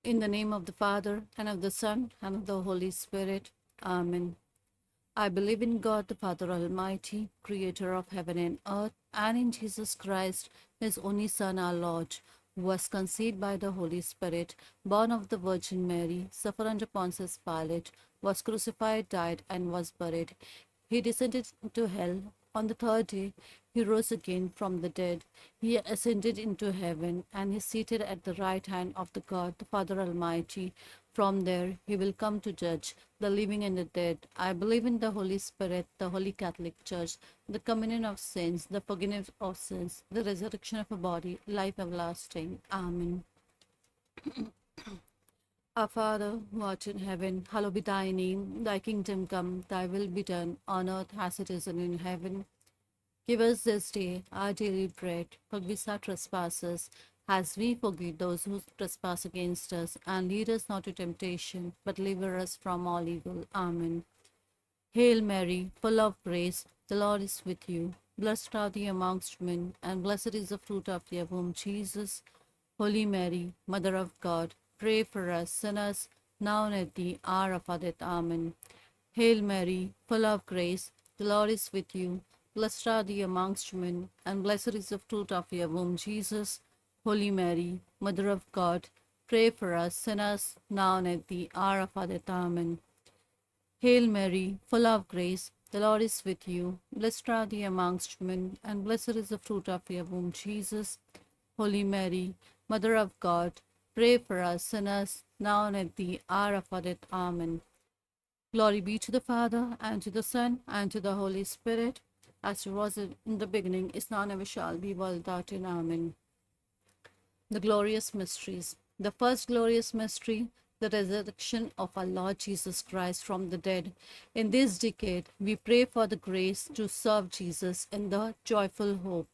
In the name of the Father, and of the Son, and of the Holy Spirit. Amen. I believe in God, the Father Almighty, creator of heaven and earth, and in Jesus Christ, his only Son, our Lord, who was conceived by the Holy Spirit, born of the Virgin Mary, suffered under Pontius Pilate, was crucified, died, and was buried. He descended into hell. On the third day, he rose again from the dead. He ascended into heaven and is seated at the right hand of the God, the Father Almighty. From there, he will come to judge the living and the dead. I believe in the Holy Spirit, the Holy Catholic Church, the communion of saints, the forgiveness of sins, the resurrection of a body, life everlasting. Amen. Our Father, who art in heaven, hallowed be thy name. Thy kingdom come, thy will be done, on earth as it is in heaven. Give us this day our daily bread. Forgive us our trespasses, as we forgive those who trespass against us. And lead us not to temptation, but deliver us from all evil. Amen. Hail Mary, full of grace, the Lord is with you. Blessed are thee amongst women, and blessed is the fruit of your womb, Jesus. Holy Mary, Mother of God, pray for us sinners, now and at the hour of our death. Amen. Hail Mary, full of grace, the Lord is with you. Blessed are thee amongst women, and blessed is the fruit of your womb, Jesus. Holy Mary, Mother of God, pray for us sinners, now and at the hour of our death. Amen. Hail Mary, full of grace, the Lord is with you. Blessed are thee amongst women, and blessed is the fruit of your womb, Jesus. Holy Mary, Mother of God, pray for us sinners, now and at the hour of our death. Amen. Glory be to the Father, and to the Son, and to the Holy Spirit, as it was in the beginning, is now, and ever shall be, world without end. Amen. The glorious mysteries. The first glorious mystery, the resurrection of our Lord Jesus Christ from the dead. In this decade, we pray for the grace to serve Jesus in the joyful hope.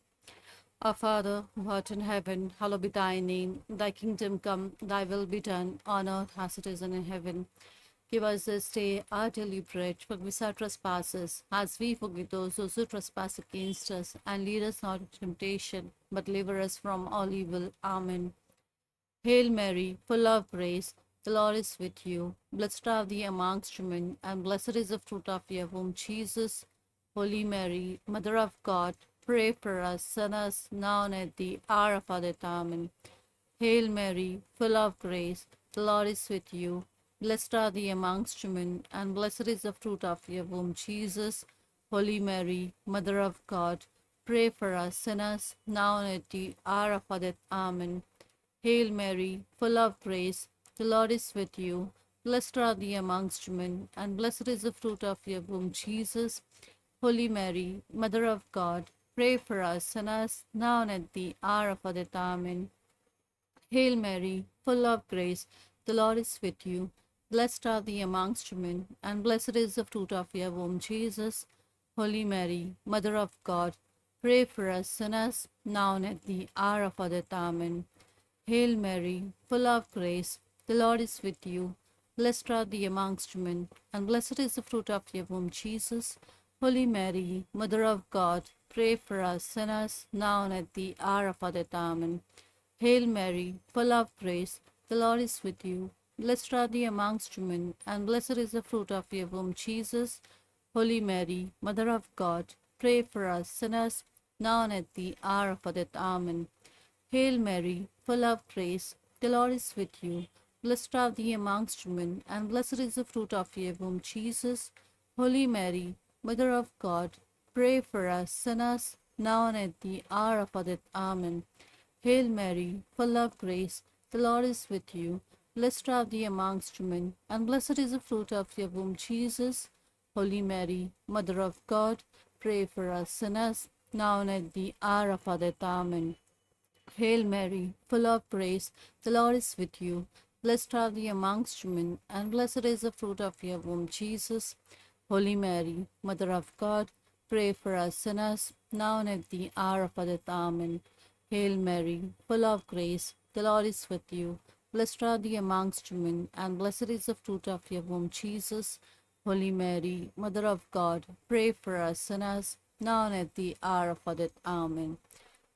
Our Father, who art in heaven, hallowed be thy name. Thy kingdom come, thy will be done, on earth as it is in heaven. Give us this day our daily bread. Forgive us our trespasses, as we forgive those who trespass against us. And lead us not into temptation, but deliver us from all evil. Amen. Hail Mary, full of grace, the Lord is with you. Blessed are thee amongst women, and blessed is the fruit of your womb, Jesus. Holy Mary, Mother of God, pray for us sinners, now and at the hour of our death. Amen. Hail Mary, full of grace, the Lord is with you. Blessed are thee amongst women, and blessed is the fruit of your womb, Jesus. Holy Mary, Mother of God, pray for us sinners, now and at the hour of our death. Amen. Hail Mary, full of grace, the Lord is with you. Blessed are thee amongst women, and blessed is the fruit of your womb, Jesus. Holy Mary, Mother of God, pray for us sinners, now and at the hour of our death. Amen. Hail Mary, full of grace, the Lord is with you. Blessed are thee amongst women, and blessed is the fruit of your womb, Jesus. Holy Mary, Mother of God, pray for us sinners, now and at the hour of our death. Amen. Hail Mary, full of grace, the Lord is with you. Blessed are thee amongst women, and blessed is the fruit of your womb, Jesus. Holy Mary, Mother of God, pray for us sinners, now and at the hour of our death. Amen. Hail Mary, full of grace, the Lord is with you. Blessed are thee amongst women, and blessed is the fruit of your womb, Jesus. Holy Mary, Mother of God, pray for us sinners, now and at the hour of our death. Amen. Hail Mary, full of grace, the Lord is with you. Blessed are thee amongst women, and blessed is the fruit of your womb, Jesus. Holy Mary, Mother of God, pray for us sinners, now and at the hour of our death. Amen. Hail Mary, full of grace, the Lord is with you. Blessed are thee amongst women, and blessed is the fruit of your womb, Jesus. Holy Mary, Mother of God, pray for us sinners, now and at the hour of our death. Amen. Hail Mary, full of grace, the Lord is with you. Blessed are thee amongst women, and blessed is the fruit of your womb, Jesus. Holy Mary, Mother of God, pray for us sinners, now and at the hour of our death. Amen. Hail Mary, full of grace, the Lord is with you. Blessed are thee amongst women, and blessed is the fruit of your womb, Jesus. Holy Mary, Mother of God, pray for us sinners, now and at the hour of our death. Amen.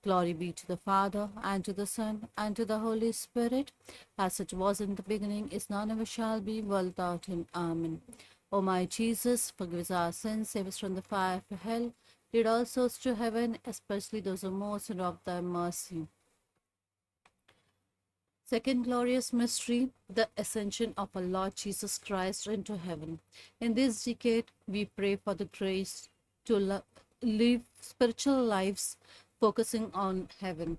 Glory be to the Father, and to the Son, and to the Holy Spirit, as it was in the beginning, is now, and ever shall be, world without end. Amen. O my Jesus, forgive us our sins, save us from the fire of hell, lead all souls to heaven, especially those who most in need of thy mercy. Second glorious mystery, the ascension of our Lord Jesus Christ into heaven. In this decade, we pray for the grace to live spiritual lives focusing on heaven.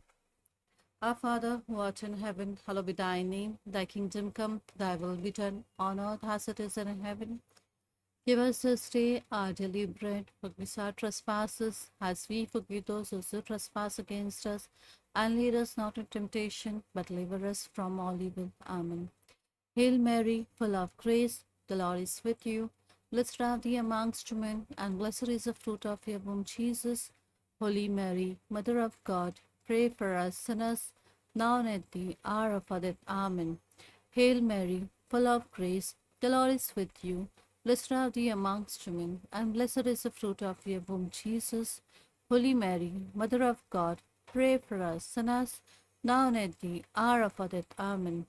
Our Father, who art in heaven, hallowed be thy name. Thy kingdom come, thy will be done on earth as it is in heaven. Give us this day our daily bread. Forgive us our trespasses, as we forgive those who trespass against us. And lead us not into temptation, but deliver us from all evil. Amen. Hail Mary, full of grace, the Lord is with you. Blessed are thee amongst women, and blessed is the fruit of your womb, Jesus. Holy Mary, Mother of God, pray for us sinners, now and at the hour of our death. Amen. Hail Mary, full of grace, the Lord is with you. Blessed are thee amongst women, and blessed is the fruit of your womb, Jesus. Holy Mary, Mother of God, pray for us sinners, now and at the hour of our death. Amen.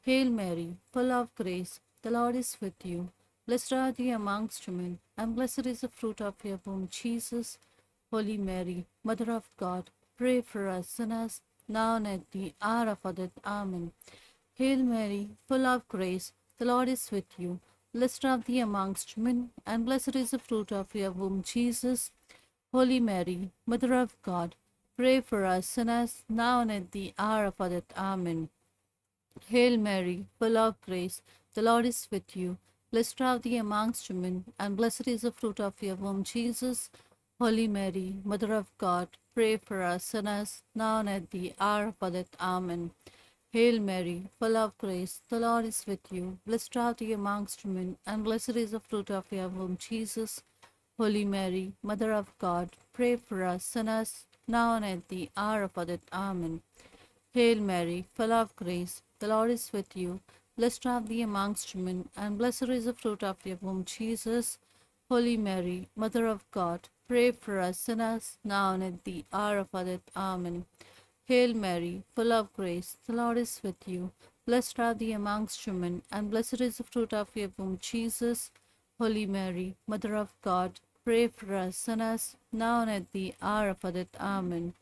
Hail Mary, full of grace, the Lord is with you. Blessed are thee amongst women, and blessed is the fruit of your womb, Jesus. Holy Mary, Mother of God, pray for us sinners, now and at the hour of our death. Amen. Hail Mary, full of grace, the Lord is with you. Blessed are thee amongst women, and blessed is the fruit of your womb, Jesus. Holy Mary, Mother of God, pray for us sinners, now and at the hour of our death. Amen. Hail Mary, full of grace, the Lord is with you. Blessed are thee amongst women, and blessed is the fruit of your womb, Jesus. Holy Mary, Mother of God, pray for us sinners, now and at the hour of our death. Amen. Hail Mary, full of grace, the Lord is with you. Blessed are thee amongst women, and blessed is the fruit of your womb, Jesus. Holy Mary, Mother of God, pray for us sinners, now and at the hour of our death. Amen. Hail Mary, full of grace, the Lord is with you. Blessed are thee amongst women, and blessed is the fruit of your womb, Jesus. Holy Mary, Mother of God, pray for us sinners, now and at the hour of our death. Amen. Hail Mary, full of grace, the Lord is with you. Blessed are thee amongst women, and blessed is the fruit of your womb, Jesus. Holy Mary, Mother of God, pray for us sinners, now and at the hour of our death. Amen.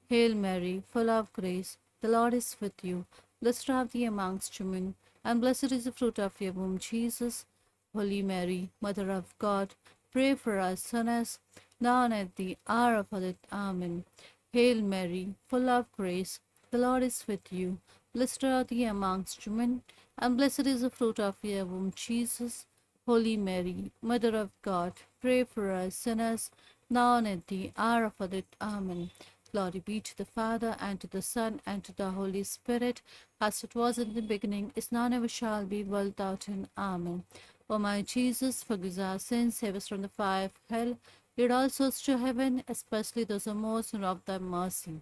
Hail Mary, full of grace, the Lord is with you. Blessed are thee amongst women, and blessed is the fruit of your womb, Jesus. Holy Mary, Mother of God, pray for us sinners, now and at the hour of our death. Amen. Hail Mary, full of grace, the Lord is with you. Blessed are thee amongst women, and blessed is the fruit of your womb, Jesus. Holy Mary, Mother of God, pray for us sinners, now and at the hour of our death. Amen. Glory be to the Father, and to the Son, and to the Holy Spirit, as it was in the beginning, is now, and ever shall be, world without end. Amen. O my Jesus, forgive our sins, save us from the fire of hell, lead all souls to heaven, especially those who most in need of thy mercy.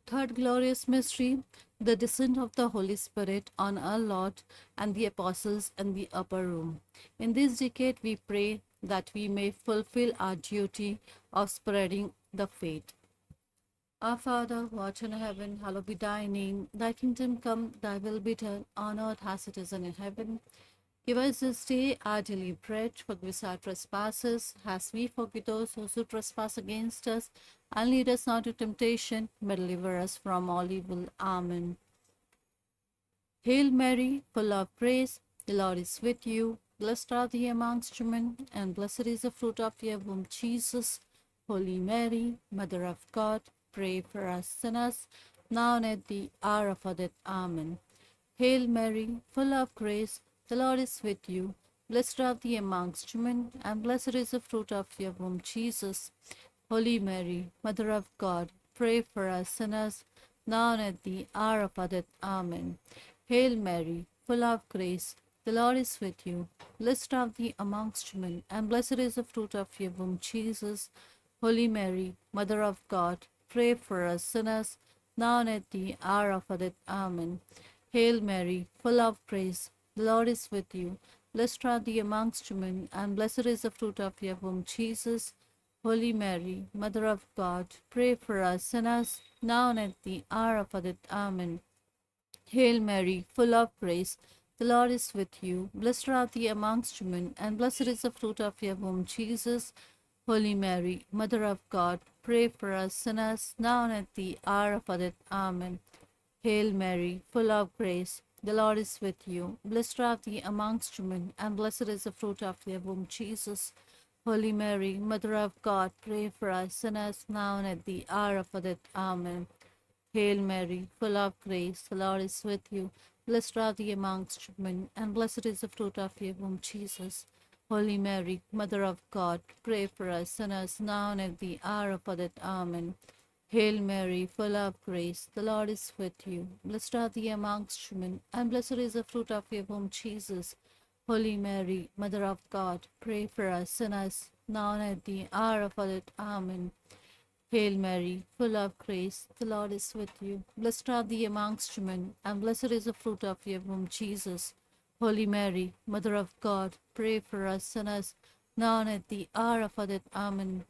Third glorious mystery, the descent of the Holy Spirit on our Lord and the apostles in the upper room. In this decade, we pray that we may fulfill our duty of spreading the faith. Our Father, who art in heaven, hallowed be thy name. Thy kingdom come, thy will be done on earth as it is in heaven. Give us this day our daily bread. Forgive us our trespasses, as we forgive those who trespass against us. And lead us not into temptation, but deliver us from all evil. Amen. Hail Mary, full of grace, the Lord is with you. Blessed are thee amongst women, and blessed is the fruit of your womb, Jesus. Holy Mary, Mother of God, pray for us sinners, now and at the hour of our death. Amen. Hail Mary, full of grace, the Lord is with you. Blessed are thee amongst women, and blessed is the fruit of your womb, Jesus. Holy Mary, Mother of God, pray for us sinners, now and at the hour of our death. Amen. Hail Mary, full of grace, the Lord is with you. Blessed are thee amongst women, and blessed is the fruit of your womb, Jesus. Holy Mary, Mother of God, pray for us sinners, now and at the hour of our death. Amen. Hail Mary, full of grace, the Lord is with you. Blessed are thee amongst women, and blessed is the fruit of your womb, Jesus. Holy Mary, Mother of God, pray for us sinners, now and at the hour of our death. Amen. Hail Mary, full of grace, the Lord is with you. Blessed are thou amongst women, and blessed is the fruit of your womb, Jesus. Holy Mary, Mother of God, pray for us sinners, now and at the hour of our death. Amen. Hail Mary, full of grace, the Lord is with you. Blessed are thou amongst women, and blessed is the fruit of your womb, Jesus. Holy Mary, Mother of God, pray for us sinners, now and at the hour of our death. Amen. Hail Mary, full of grace, the Lord is with you. Blessed are thou amongst women, and blessed is the fruit of your womb, Jesus. Holy Mary, Mother of God, pray for us sinners, now and at the hour of our death. Amen. Hail Mary, full of grace, the Lord is with you. Blessed are thou amongst women, and blessed is the fruit of your womb, Jesus. Holy Mary, Mother of God, pray for us sinners, now and at the hour of our death. Amen. Hail Mary, full of grace, the Lord is with you. Blessed are thou amongst women, and blessed is the fruit of your womb, Jesus. Holy Mary, Mother of God, pray for us sinners, now and at the hour of our death. Amen.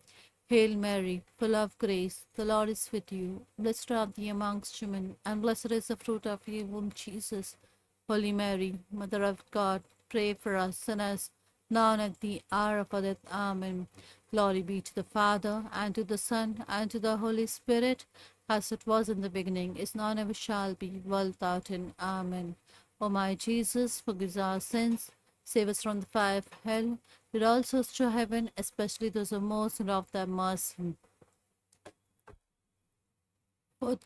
Hail Mary, full of grace, the Lord is with you. Blessed are thou amongst women, and blessed is the fruit of your womb, Jesus. Holy Mary, Mother of God, pray for us sinners, now and at the hour of our death. Amen. Glory be to the Father, and to the Son, and to the Holy Spirit, as it was in the beginning, is now, and ever shall be, world without end. Amen. O my Jesus, forgive our sins, save us from the fire of hell, lead all souls to heaven, especially those who most in of thy mercy. Fourth,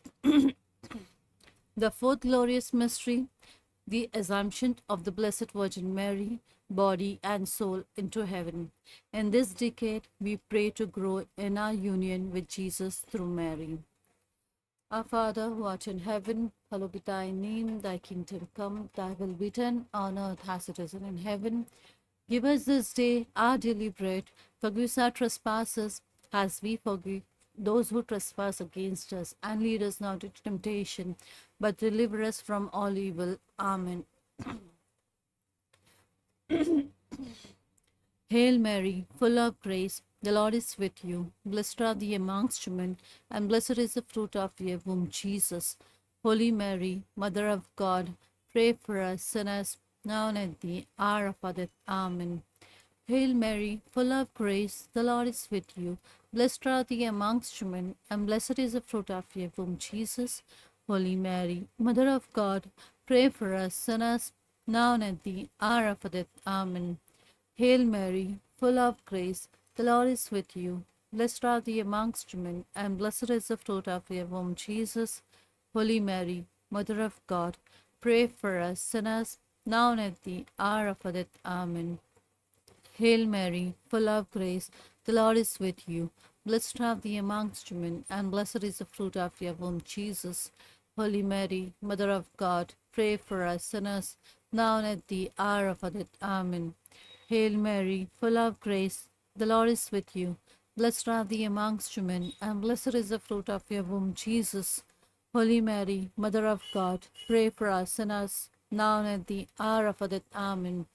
the fourth glorious mystery, the Assumption of the Blessed Virgin Mary, body and soul, into heaven. In this decade, we pray to grow in our union with Jesus through Mary. Our Father, who art in heaven, hallowed be thy name. Thy kingdom come, thy will be done on earth as it is in heaven. Give us this day our daily bread. Forgive us our trespasses, as we forgive those who trespass against us. And lead us not into temptation, but deliver us from all evil. Amen. Hail Mary, full of grace, the Lord is with you. Blessed are thou amongst women, and blessed is the fruit of your womb, Jesus. Holy Mary, Mother of God, pray for us sinners, now and at the hour of our death. Amen. Hail Mary, full of grace, the Lord is with you. Blessed are thou amongst women, and blessed is the fruit of your womb, Jesus. Holy Mary, Mother of God, pray for us sinners, now and at the hour of our death. Amen. Hail Mary, full of grace, the Lord is with you. Blessed are thou amongst women, and blessed is the fruit of your womb, Jesus. Holy Mary, Mother of God, pray for us sinners, now and at the hour of our death. Amen. Hail Mary, full of grace, the Lord is with you. Blessed are thou amongst women, and blessed is the fruit of your womb, Jesus. Holy Mary, Mother of God, pray for us sinners, now and at the hour of our death. Amen. Hail Mary, full of grace, the Lord is with you. Blessed are thou amongst women, and blessed is the fruit of your womb, Jesus. Holy Mary, Mother of God, pray for us sinners, now and at the hour of our death. Amen.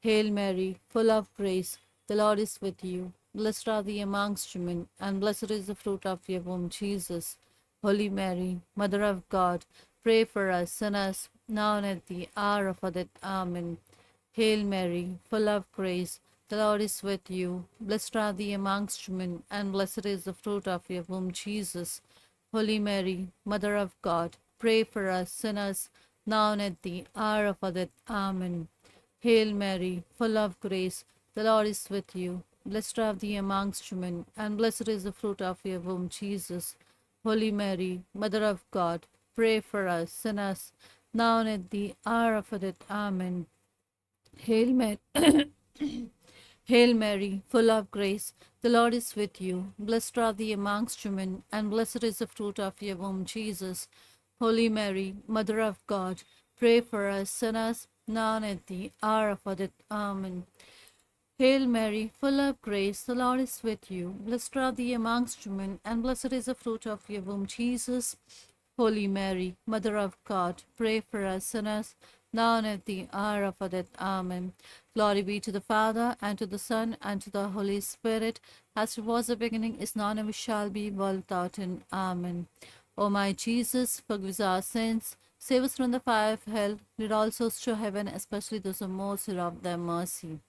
Hail Mary, full of grace, the Lord is with you. Blessed are thou amongst women, and blessed is the fruit of your womb, Jesus. Holy Mary, Mother of God, pray for us sinners, now and at the hour of our death. Amen. Hail Mary, full of grace, the Lord is with you. Blessed are thou amongst women, and blessed is the fruit of your womb, Jesus. Holy Mary, Mother of God, pray for us sinners, now and at the hour of our death. Amen. Hail Mary, full of grace, the Lord is with you. Blessed are thou amongst women, and blessed is the fruit of your womb, Jesus. Holy Mary, Mother of God, pray for us sinners, now and at the hour of our death. Amen. Hail Mary, Hail Mary, full of grace, the Lord is with you. Blessed are thou amongst women, and blessed is the fruit of your womb, Jesus. Holy Mary, Mother of God, pray for us sinners, now and at the hour of our death. Amen. Hail Mary, full of grace, the Lord is with you. Blessed are thou amongst women, and blessed is the fruit of your womb, Jesus. Holy Mary, Mother of God, pray for us sinners, now and at the hour of our death. Amen. Glory be to the Father, and to the Son, and to the Holy Spirit, as it was at the beginning, is now, and ever shall be, world without end. Amen. O my Jesus, forgive us our sins, save us from the fire of hell, lead all souls to heaven, especially those who most love thy mercy.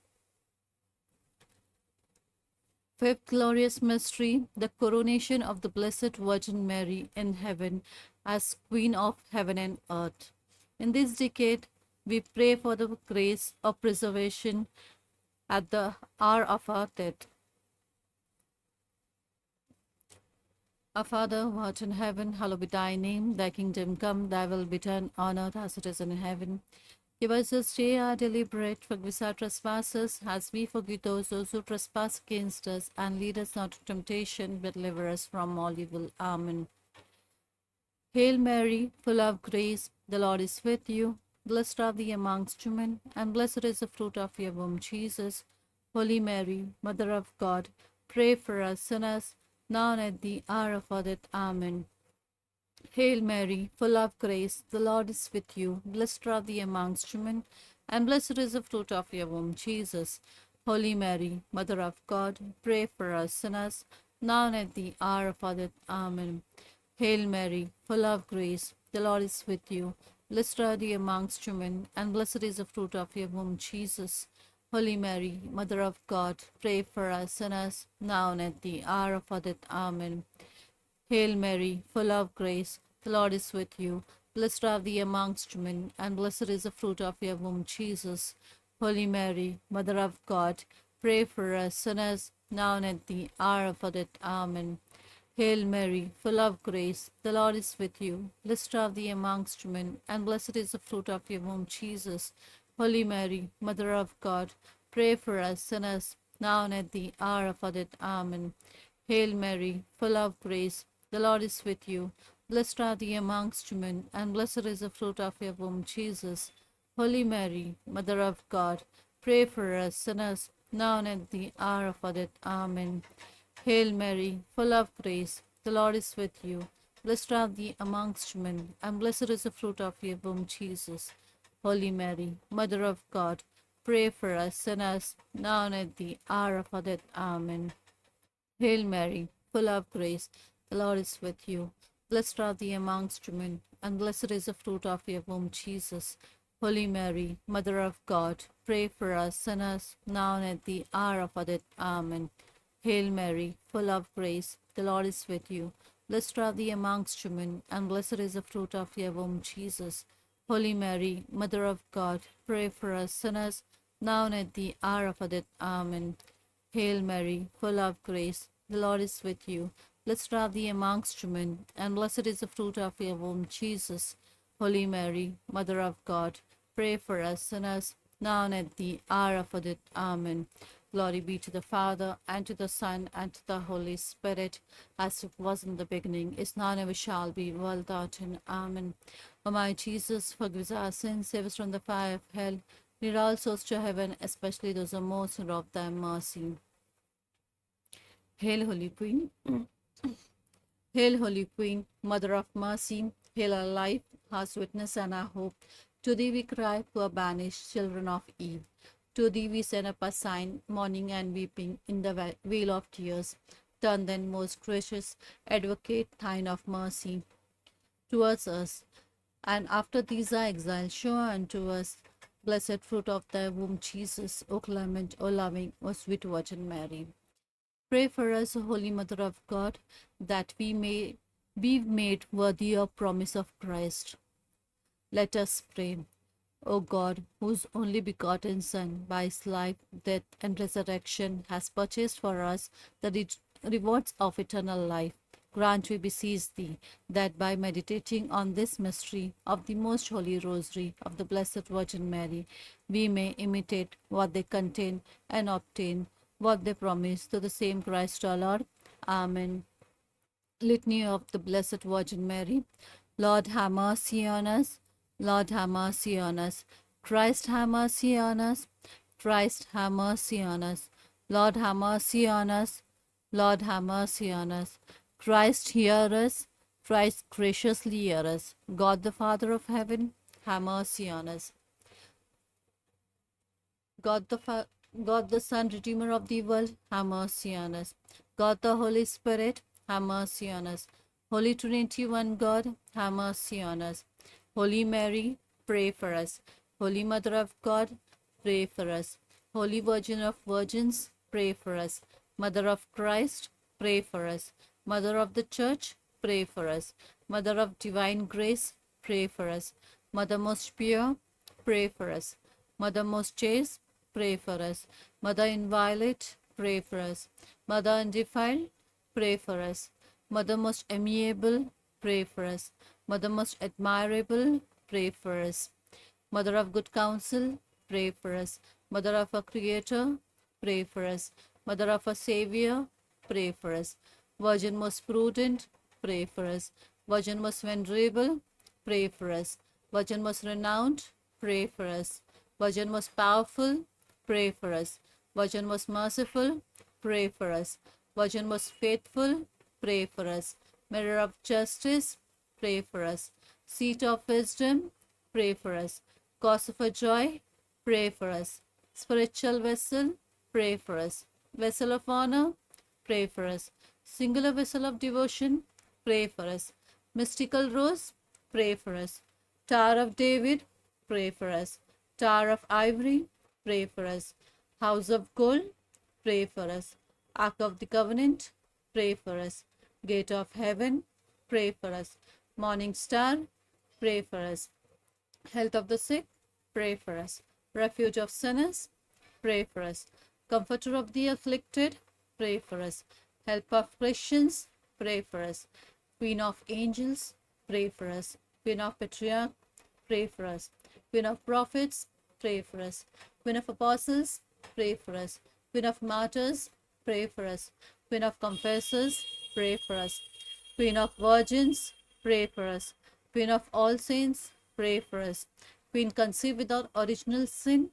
Fifth glorious mystery, the coronation of the Blessed Virgin Mary in heaven as Queen of heaven and earth. In this decade, we pray for the grace of preservation at the hour of our death. Our Father, who art in heaven, hallowed be thy name. Thy kingdom come, thy will be done on earth as it is in heaven. Give us this day our daily bread, forgive us our trespasses, as we forgive those who trespass against us, and lead us not to temptation, but deliver us from all evil. Amen. Hail Mary, full of grace, the Lord is with you. Blessed are thee amongst women, and blessed is the fruit of your womb, Jesus. Holy Mary, Mother of God, pray for us sinners, now and at the hour of our death. Amen. Hail Mary, full of grace, the Lord is with you. Blessed are thee amongst women, and blessed is the fruit of your womb, Jesus. Holy Mary, Mother of God, pray for us sinners, now and at the hour of our death. Amen. Hail Mary, full of grace, the Lord is with you. Blessed are thee amongst women, and blessed is the fruit of your womb, Jesus. Holy Mary, Mother of God, pray for us sinners, now and at the hour of our death. Amen. Hail Mary, full of grace, the Lord is with you. Blessed are thee amongst women, and blessed is the fruit of your womb, Jesus. Holy Mary, Mother of God, pray for us sinners, now and at the hour of our death. Amen. Hail Mary, full of grace, the Lord is with you. Blessed are thee amongst women, and blessed is the fruit of your womb, Jesus. Holy Mary, Mother of God, pray for us sinners, now and at the hour of our death. Amen. Hail Mary, full of grace, the Lord is with you. Blessed are thee amongst women, and blessed is the fruit of your womb, Jesus. Holy Mary, Mother of God, pray for us sinners, now and at the hour of our death. Amen. Hail Mary, full of grace, the Lord is with you. Blessed are thee amongst women, and blessed is the fruit of your womb, Jesus. Holy Mary, Mother of God, pray for us sinners, now and at the hour of our death. Amen. Hail Mary, full of grace, the Lord is with you. Blessed are thee amongst women, and blessed is the fruit of your womb, Jesus. Holy Mary, Mother of God, pray for us sinners, now and at the hour of our death. Amen. Hail Mary, full of grace, the Lord is with you. Blessed are thee amongst women, and blessed is the fruit of your womb, Jesus. Holy Mary, Mother of God, pray for us sinners, now and at the hour of our death. Amen. Hail Mary, full of grace, the Lord is with you. Blessed are thee amongst women, and blessed is the fruit of your womb, Jesus. Holy Mary, Mother of God, pray for us sinners, now and at the hour of our death. Amen. Glory be to the Father, and to the Son, and to the Holy Spirit, as it was in the beginning, is now, and ever shall be, world without end. Amen. O my Jesus, forgive us our sins, save us from the fire of hell, lead all souls to heaven, especially those who most in need of thy mercy. Hail, Holy Queen. Hail, Holy Queen, Mother of Mercy. Hail our life, our sweetness, and our hope. To thee we cry, poor banished children of Eve. To thee we send up a sign, mourning and weeping in the vale of tears. Turn then, most gracious Advocate, thine of mercy, towards us. And after these our exile, show unto us blessed fruit of thy womb, Jesus. O clement, O loving, O sweet Virgin Mary. Pray for us, O Holy Mother of God, that we may be made worthy of promise of Christ. Let us pray. O God, whose only begotten Son, by his life, death, and resurrection, has purchased for us the rewards of eternal life, grant, we beseech thee, that by meditating on this mystery of the most holy rosary of the Blessed Virgin Mary, we may imitate what they contain and obtain what they promise through the same Christ our Lord. Amen. Litany of the Blessed Virgin Mary. Lord, have mercy on us. Lord, have mercy on us. Christ, have mercy on us. Christ, have mercy on us. Lord, have mercy on us. Lord, have mercy on us. Christ, hear us. Christ, graciously hear us. God, the Father of heaven, have mercy on us. God the Son, Redeemer of the world, have mercy on us. God the Holy Spirit, have mercy on us. Holy Trinity, one God, have mercy on us. Holy Mary, pray for us. Holy Mother of God, pray for us. Holy Virgin of Virgins, pray for us. Mother of Christ, pray for us. Mother of the Church, pray for us. Mother of Divine Grace, pray for us. Mother most pure, pray for us. Mother most chaste, pray for us. Mother inviolate, pray for us. Mother undefiled, pray for us. Mother most amiable, pray for us. Mother most admirable, pray for us. Mother of good counsel, pray for us. Mother of our Creator, pray for us. Mother of our Savior, pray for us. Virgin most prudent, pray for us. Virgin most venerable, pray for us. Virgin most renowned, pray for us. Virgin most powerful, pray for us. Virgin most merciful, pray for us. Virgin most faithful, pray for us. Mirror of justice, pray for us. Seat of wisdom, pray for us. Cause of a joy, pray for us. Spiritual vessel, pray for us. Vessel of honor, pray for us. Singular vessel of devotion, pray for us. Mystical rose, pray for us. Tower of David, pray for us. Tower of ivory, pray for us. House of gold, pray for us. Ark of the covenant, pray for us. Gate of heaven, pray for us. Morning star, pray for us. Health of the sick, pray for us. Refuge of sinners, pray for us. Comforter of the afflicted, pray for us. Help of Christians, pray for us. Queen of angels, pray for us. Queen of patriarch, pray for us. Queen of prophets, pray for us. Queen of apostles, pray for us. Queen of martyrs, pray for us. Queen of confessors, pray for us. Queen of virgins, pray for us. Queen of all saints, pray for us. Queen conceived without original sin,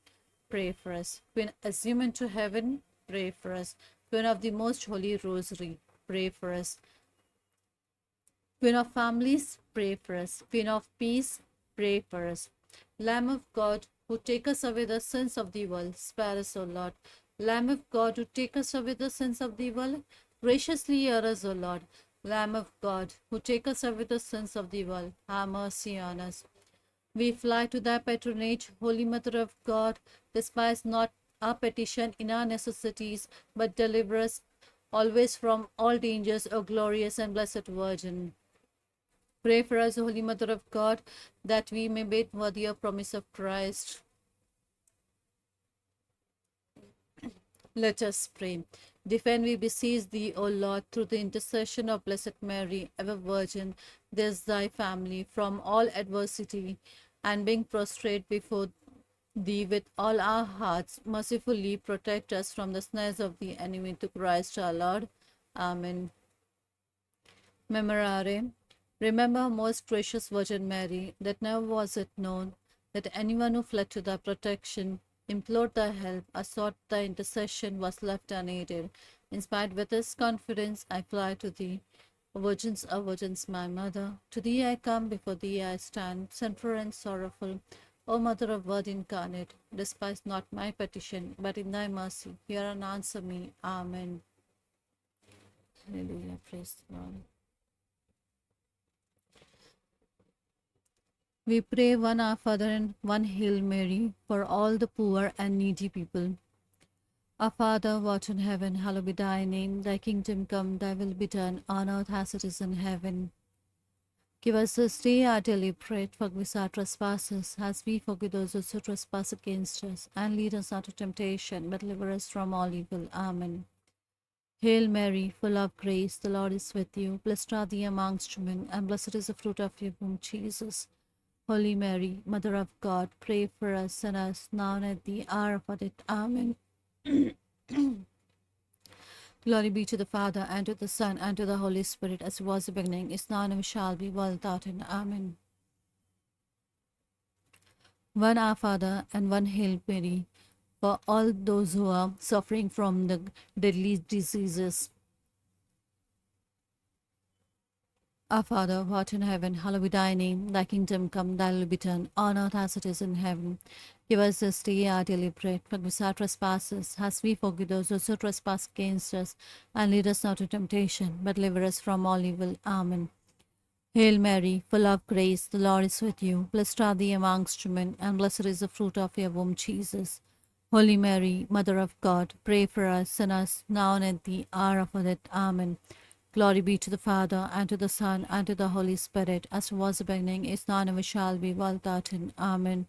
pray for us. Queen assumed into heaven, pray for us. Queen of the most holy rosary, pray for us. Queen of families, pray for us. Queen of peace, pray for us. Lamb of God, who take us away the sins of the world, spare us, O Lord. Lamb of God, who take us away the sins of the world, graciously hear us, O Lord. Lamb of God, who take us away the sins of the world, have mercy on us. We fly to thy patronage, Holy Mother of God. Despise not our petition in our necessities, but deliver us always from all dangers, O glorious and blessed Virgin. Pray for us, Holy Mother of God, that we may be worthy of promise of Christ. Let us pray. Defend, we beseech thee, O Lord, through the intercession of Blessed Mary, ever Virgin, this thy family, from all adversity, and being prostrate before thee with all our hearts, mercifully protect us from the snares of the enemy, to Christ our Lord. Amen. Memorare. Remember, most gracious Virgin Mary, that never was it known that anyone who fled to thy protection, implored thy help, or sought thy intercession was left unaided. Inspired with this confidence, I fly to thee. O Virgins, my mother, to thee I come, before thee I stand, sinful and sorrowful. O Mother of Word incarnate, despise not my petition, but in thy mercy hear and answer me. Amen. Hallelujah. Praise the Lord. We pray one Our Father and one Hail Mary for all the poor and needy people. Our Father, who art in heaven, hallowed be thy name. Thy kingdom come, thy will be done, on earth as it is in heaven. Give us this day our daily bread, forgive us our trespasses, as we forgive those who trespass against us. And lead us not into temptation, but deliver us from all evil. Amen. Hail Mary, full of grace, the Lord is with you. Blessed are thee amongst women, and blessed is the fruit of your womb, Jesus. Holy Mary, Mother of God, pray for us sinners, now and at the hour of our death. Amen. Glory be to the Father, and to the Son, and to the Holy Spirit, as it was in the beginning, is now, and ever shall be, world without end. Amen. One Our Father and one Hail Mary for all those who are suffering from the deadly diseases. Our Father, who art in heaven, hallowed be thy name. Thy kingdom come, thy will be done, on earth as it is in heaven. Give us this day our daily bread. Forgive us our trespasses, as we forgive those who trespass against us. And lead us not into temptation, but deliver us from all evil. Amen. Hail Mary, full of grace, the Lord is with you. Blessed are thee amongst women, and blessed is the fruit of your womb, Jesus. Holy Mary, Mother of God, pray for us sinners, now and at the hour of our death. Amen. Glory be to the Father, and to the Son, and to the Holy Spirit, as it was in the beginning, is now, and ever shall be, world without end. Amen.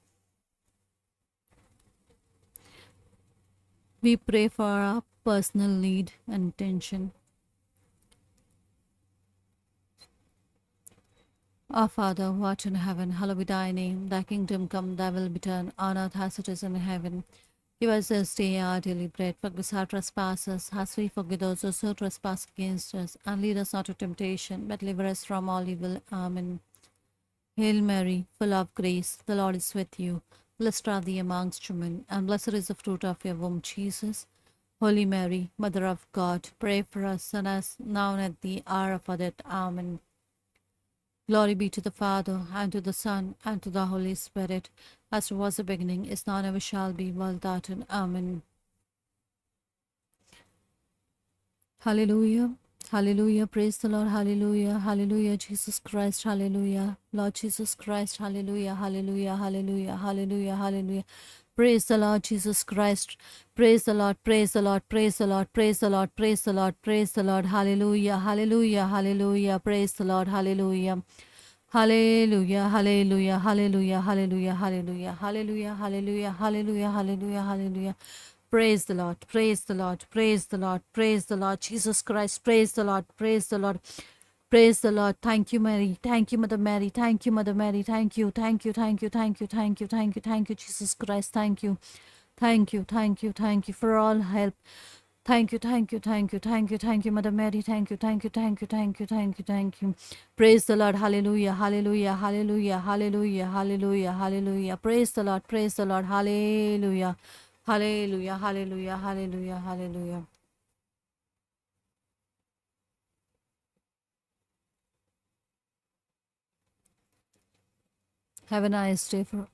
We pray for our personal need and intention. Our Father, who art in heaven, hallowed be thy name. Thy kingdom come, thy will be done, on earth as it is in heaven. Give us this day our daily bread. Forgive us our trespasses, as we forgive those who trespass against us. And lead us not into temptation, but deliver us from all evil. Amen. Hail Mary, full of grace, the Lord is with you. Blessed are thee amongst women, and blessed is the fruit of your womb, Jesus. Holy Mary, Mother of God, pray for us sinners, now and at the hour of our death. Amen. Glory be to the Father, and to the Son, and to the Holy Spirit, as it was in the beginning, is now, and ever shall be, world without end. Amen. Hallelujah. Hallelujah. Praise the Lord. Hallelujah. Hallelujah. Jesus Christ. Hallelujah. Lord Jesus Christ. Hallelujah. Hallelujah. Hallelujah. Hallelujah. Hallelujah. Praise the Lord Jesus Christ. Praise the Lord. Praise the Lord. Praise the Lord. Praise the Lord. Praise the Lord. Praise the Lord. Hallelujah. Hallelujah. Hallelujah. Praise the Lord. Hallelujah. Hallelujah, hallelujah, hallelujah, hallelujah, hallelujah, hallelujah, hallelujah, hallelujah, hallelujah, hallelujah. Praise the Lord, praise the Lord, praise the Lord, praise the Lord, Jesus Christ, praise the Lord, praise the Lord, praise the Lord. Thank you, Mary. Thank you, Mother Mary. Thank you, Mother Mary. Thank you, thank you, thank you, thank you, thank you, thank you, thank you, Jesus Christ. Thank you, thank you, thank you, thank you for all help. Thank you, thank you, thank you, thank you, thank you, Mother Mary. Thank you, thank you, thank you, thank you, thank you, thank you. Praise the Lord. Hallelujah, hallelujah, hallelujah, hallelujah, hallelujah, hallelujah. Praise the Lord, praise the Lord. Hallelujah, hallelujah, hallelujah, hallelujah, hallelujah. Have a nice day for